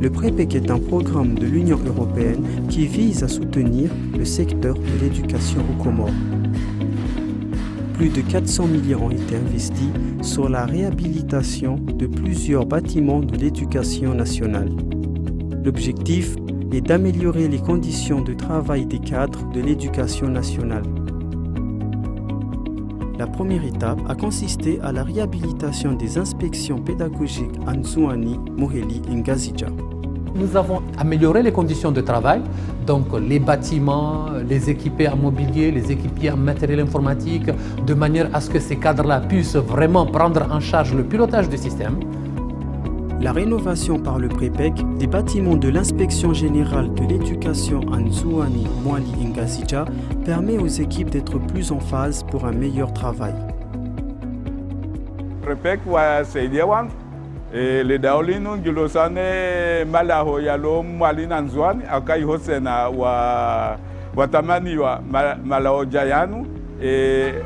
Le PREPEC est un programme de l'Union européenne qui vise à soutenir le secteur de l'éducation aux Comores. Plus de 400 millions ont été investis sur la réhabilitation de plusieurs bâtiments de l'éducation nationale. L'objectif est d'améliorer les conditions de travail des cadres de l'éducation nationale. La première étape a consisté à la réhabilitation des inspections pédagogiques à Nzouani, Moheli et Ngazidja. Nous avons amélioré les conditions de travail, donc les bâtiments, les équipés en mobilier, les équipés en matériel informatique, de manière à ce que ces cadres-là puissent vraiment prendre en charge le pilotage du système. La rénovation par le PREPEC des bâtiments de l'inspection générale de l'éducation à Nzouani, Moheli et Ngazidja permet aux équipes d'être plus en phase pour un meilleur travail. PREPEC wasaidia le daolinu ngilosane malaho yalo Moheli na Nzouani akaihosena watamani wa malaho jayanu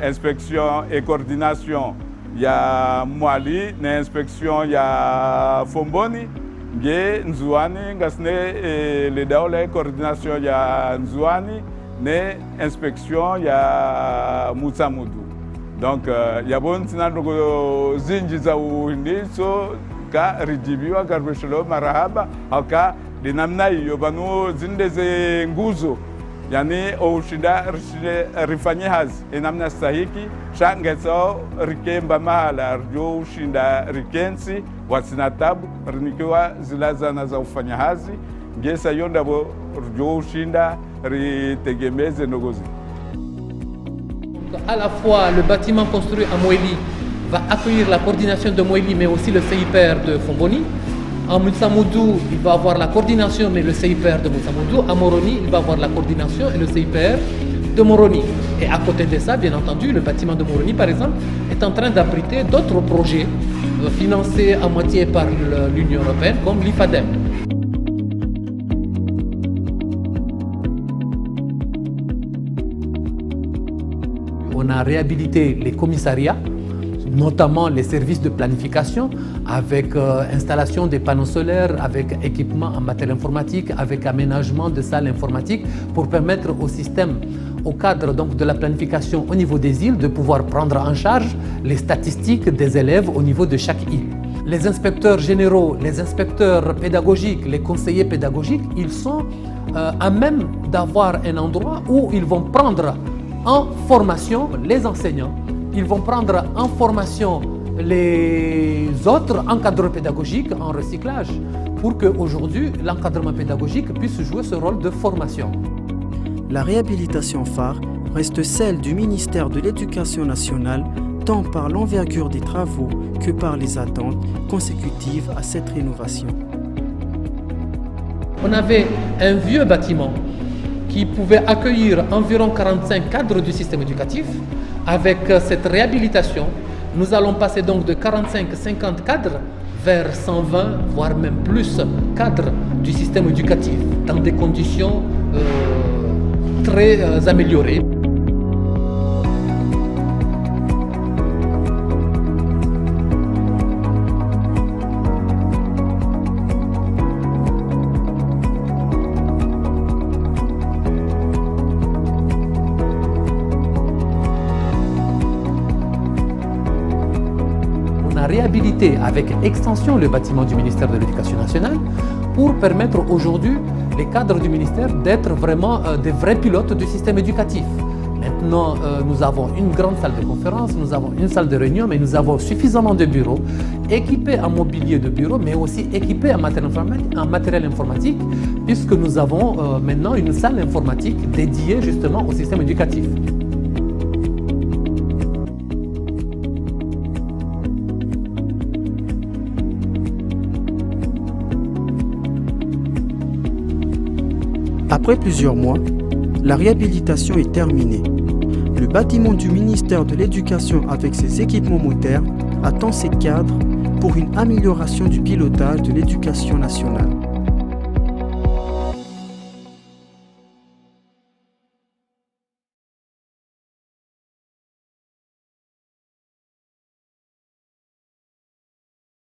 inspection et coordination ya Moheli na inspection ya Fomboni nge Nzouani ngasne le daole coordination ya Nzouani ne inspection ya Mutsamudu. Donc yabon tinandogo zinji za uhindi so ka rijibiwa garbeshelo marahaba haka linamna hiyo banu zindeze nguzo yani oushinda rifanye hazi inamna stahiki shangezo rikemba mahala rjo ushinda rikensi wasinatabu rinikiwa zilazana za ufanya hazi ngesa yonda bo rjo ushinda ritegemeze nogozi. À la fois, le bâtiment construit à Moheli va accueillir la coordination de Moheli, mais aussi le CIPR de Fomboni. En Mutsamudu, il va avoir la coordination, mais le CIPR de Mutsamudu. À Moroni, il va avoir la coordination et le CIPR de Moroni. Et à côté de ça, bien entendu, le bâtiment de Moroni, par exemple, est en train d'abriter d'autres projets financés à moitié par l'Union européenne, comme l'IFADEM. On a réhabilité les commissariats, notamment les services de planification, avec installation des panneaux solaires, avec équipement en matériel informatique, avec aménagement de salles informatiques, pour permettre au système, au cadre donc, de la planification au niveau des îles, de pouvoir prendre en charge les statistiques des élèves au niveau de chaque île. Les inspecteurs généraux, les inspecteurs pédagogiques, les conseillers pédagogiques, ils sont à même d'avoir un endroit où ils vont prendre en formation les enseignants, ils vont prendre en formation les autres encadreurs pédagogiques en recyclage pour qu'aujourd'hui l'encadrement pédagogique puisse jouer ce rôle de formation. La réhabilitation phare reste celle du ministère de l'Éducation nationale tant par l'envergure des travaux que par les attentes consécutives à cette rénovation. On avait un vieux bâtiment qui pouvait accueillir environ 45 cadres du système éducatif. Avec cette réhabilitation, nous allons passer donc de 45-50 cadres vers 120, voire même plus cadres du système éducatif, dans des conditions très améliorées. Réhabiliter avec extension le bâtiment du ministère de l'Éducation nationale pour permettre aujourd'hui les cadres du ministère d'être vraiment des vrais pilotes du système éducatif. Maintenant, nous avons une grande salle de conférence, nous avons une salle de réunion, mais nous avons suffisamment de bureaux équipés en mobilier de bureau, mais aussi équipés en matériel informatique, puisque nous avons maintenant une salle informatique dédiée justement au système éducatif. Après plusieurs mois, la réhabilitation est terminée. Le bâtiment du ministère de l'Éducation avec ses équipements modernes attend ses cadres pour une amélioration du pilotage de l'éducation nationale.